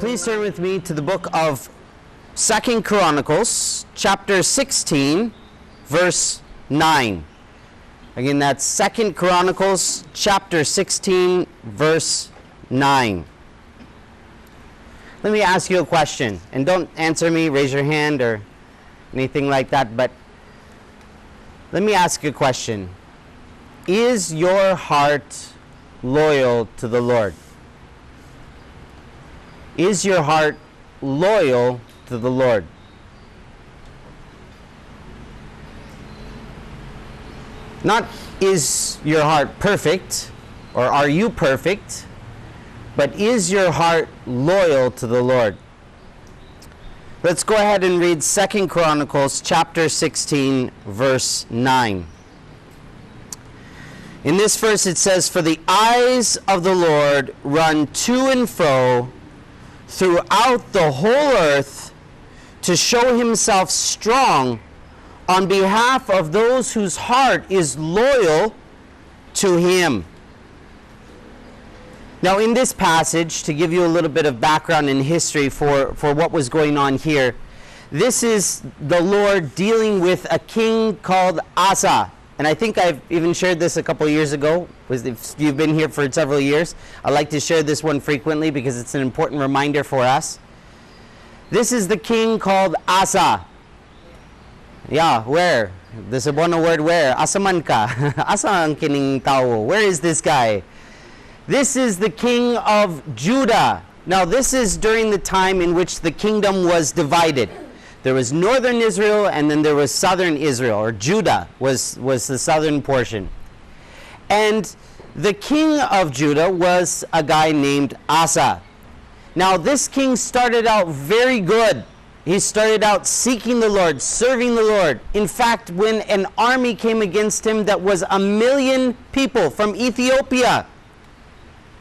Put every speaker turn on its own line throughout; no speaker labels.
Please turn with me to the book of 2 Chronicles, chapter 16, verse 9. Again, that's 2 Chronicles, chapter 16, verse 9. Let me ask you a question, and don't answer me, raise your hand or anything like that, but let me ask you a question. Is your heart loyal to the Lord? Is your heart loyal to the Lord? Not is your heart perfect, or are you perfect, but is your heart loyal to the Lord? Let's go ahead and read 2 Chronicles chapter 16, verse 9. In this verse it says, "For the eyes of the Lord run to and fro throughout the whole earth to show himself strong on behalf of those whose heart is loyal to him." Now in this passage, to give you a little bit of background and history for what was going on here, this is the Lord dealing with a king called Asa. And I think I've even shared this a couple years ago. If you've been here for several years, I like to share this one frequently because it's an important reminder for us. This is the king called Asa. Yeah, where? There's a bono word where. Asa man ka? Asa ang kining tao? Where is this guy? This is the king of Judah. Now this is during the time in which the kingdom was divided. There was northern Israel and then there was southern Israel, or Judah was the southern portion. And the king of Judah was a guy named Asa. Now this king started out very good. He started out seeking the Lord, serving the Lord. In fact, when an army came against him that was 1,000,000 people from Ethiopia,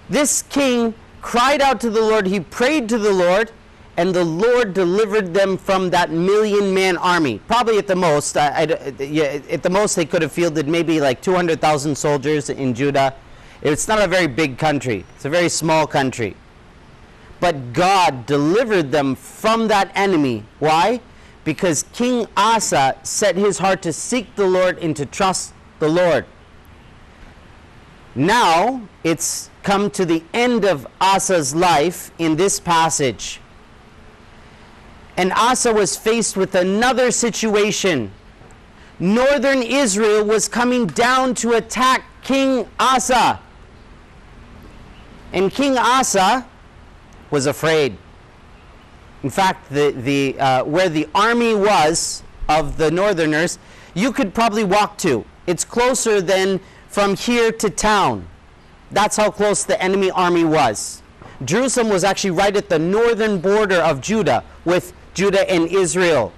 this king cried out to the Lord, he prayed to the Lord, and the Lord delivered them from that 1,000,000-man army. Probably at the most, at the most they could have fielded maybe like 200,000 soldiers in Judah. It's not a very big country. It's a very small country. But God delivered them from that enemy. Why? Because King Asa set his heart to seek the Lord and to trust the Lord. Now, it's come to the end of Asa's life in this passage. And Asa was faced with another situation. Northern Israel was coming down to attack King Asa. And King Asa was afraid. In fact, where the army was of the northerners, you could probably walk to. It's closer than from here to town. That's how close the enemy army was. Jerusalem was actually right at the northern border of Judah, with Judah and Israel.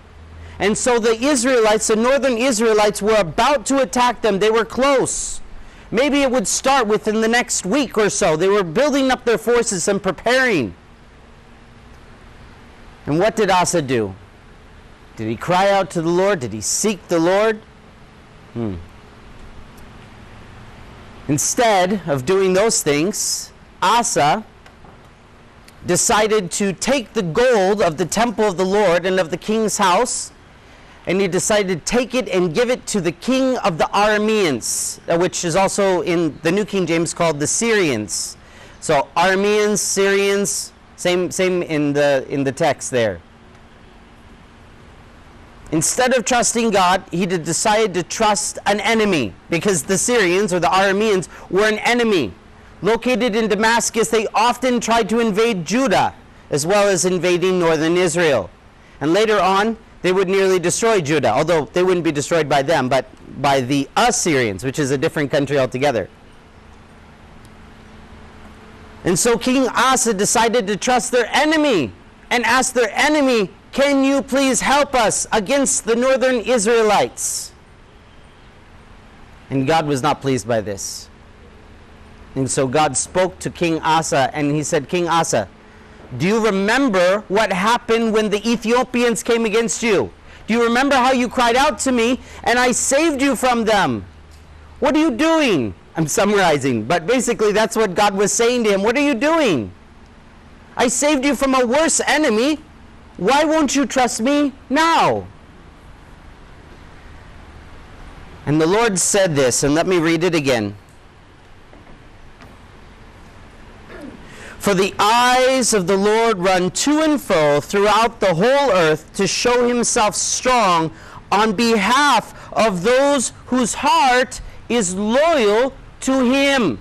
And so the Israelites, the northern Israelites, were about to attack them. They were close. Maybe it would start within the next week or so. They were building up their forces and preparing. And what did Asa do? Did he cry out to the Lord? Did he seek the Lord? Instead of doing those things, Asa decided to take the gold of the temple of the Lord and of the king's house, and he decided to take it and give it to the king of the Arameans, which is also in the New King James called the Syrians. So Arameans, Syrians, same in the text there. Instead of trusting God, he decided to trust an enemy, because the Syrians or the Arameans were an enemy. Located in Damascus, they often tried to invade Judah, as well as invading northern Israel. And later on, they would nearly destroy Judah, although they wouldn't be destroyed by them, but by the Assyrians, which is a different country altogether. And so King Asa decided to trust their enemy and ask their enemy, "Can you please help us against the northern Israelites?" And God was not pleased by this. And so God spoke to King Asa and he said, "King Asa, do you remember what happened when the Ethiopians came against you? Do you remember how you cried out to me and I saved you from them? What are you doing?" I'm summarizing, but basically that's what God was saying to him. What are you doing? I saved you from a worse enemy. Why won't you trust me now? And the Lord said this, and let me read it again. For the eyes of the Lord run to and fro throughout the whole earth to show himself strong on behalf of those whose heart is loyal to him.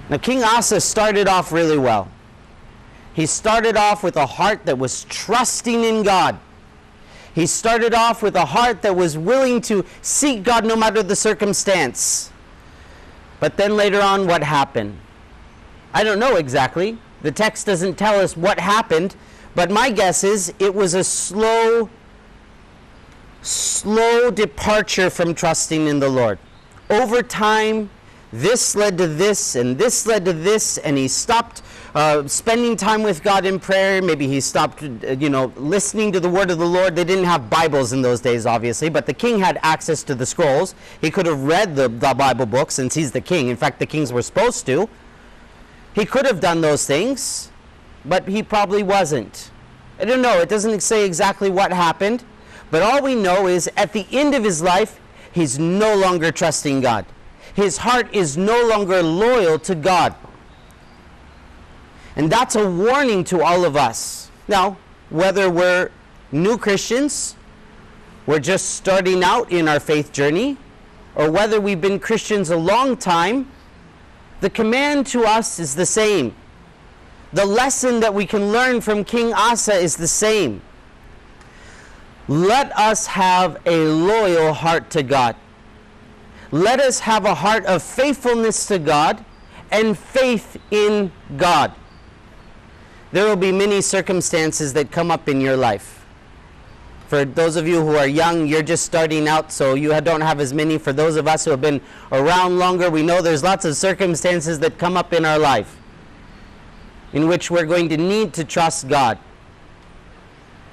Now, King Asa started off really well. He started off with a heart that was trusting in God. He started off with a heart that was willing to seek God no matter the circumstance. But then later on, what happened? I don't know exactly. The text doesn't tell us what happened, but my guess is it was a slow departure from trusting in the Lord. Over time, this led to this, and this led to this, and he stopped spending time with God in prayer. Maybe he stopped, listening to the word of the Lord. They didn't have Bibles in those days, obviously, but the king had access to the scrolls. He could have read the Bible book since he's the king. In fact, the kings were supposed to. He could have done those things, but he probably wasn't. I don't know. It doesn't say exactly what happened, but all we know is at the end of his life, he's no longer trusting God. His heart is no longer loyal to God. And that's a warning to all of us. Now, whether we're new Christians, we're just starting out in our faith journey, or whether we've been Christians a long time, the command to us is the same. The lesson that we can learn from King Asa is the same. Let us have a loyal heart to God. Let us have a heart of faithfulness to God and faith in God. There will be many circumstances that come up in your life. For those of you who are young, you're just starting out, so you don't have as many. For those of us who have been around longer, we know there's lots of circumstances that come up in our life in which we're going to need to trust God.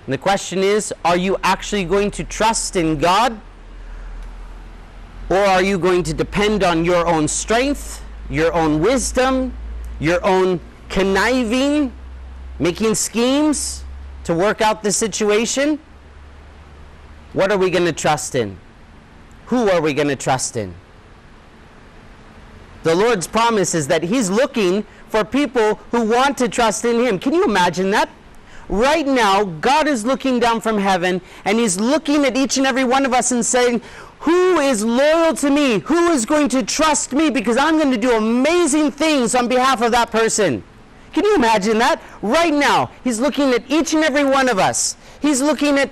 And the question is, are you actually going to trust in God? Or are you going to depend on your own strength, your own wisdom, your own conniving, making schemes to work out the situation? What are we going to trust in? Who are we going to trust in? The Lord's promise is that he's looking for people who want to trust in him. Can you imagine that? Right now, God is looking down from heaven, and he's looking at each and every one of us and saying, who is loyal to me? Who is going to trust me? Because I'm going to do amazing things on behalf of that person. Can you imagine that? Right now, he's looking at each and every one of us. He's looking at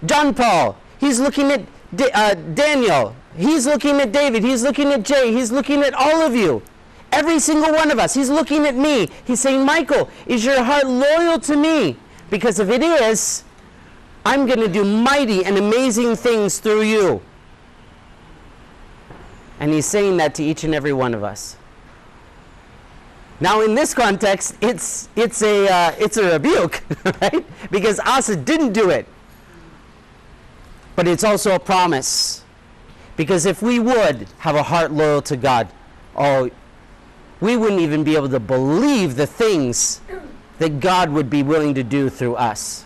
John Paul. He's looking at Daniel. He's looking at David. He's looking at Jay. He's looking at all of you. Every single one of us. He's looking at me. He's saying, Michael, is your heart loyal to me? Because if it is, I'm going to do mighty and amazing things through you. And he's saying that to each and every one of us. Now, in this context, it's a rebuke, right? Because Asa didn't do it. But it's also a promise. Because if we would have a heart loyal to God, we wouldn't even be able to believe the things that God would be willing to do through us.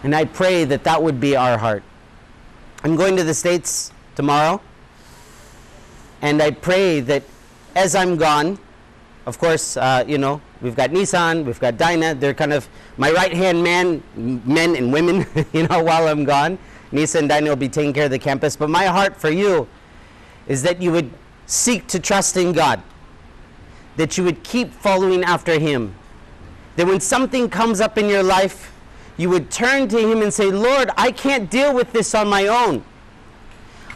And I pray that that would be our heart. I'm going to the States tomorrow, and I pray that as I'm gone, of course, we've got Nissan, we've got Dinah, they're kind of my right-hand men and women, while I'm gone. Nisa and Dinah will be taking care of the campus, but my heart for you is that you would seek to trust in God, that you would keep following after him, that when something comes up in your life, you would turn to him and say, Lord, I can't deal with this on my own.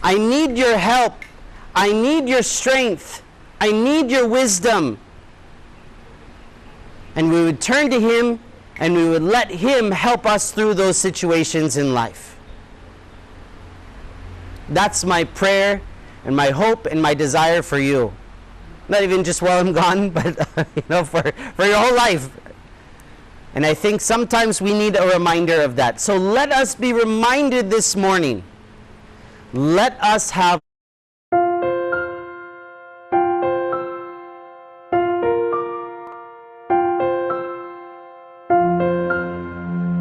I need your help. I need your strength. I need your wisdom. And we would turn to him and we would let him help us through those situations in life. That's my prayer and my hope and my desire for you. Not even just while I'm gone, but for your whole life. And I think sometimes we need a reminder of that. So let us be reminded this morning. Let us have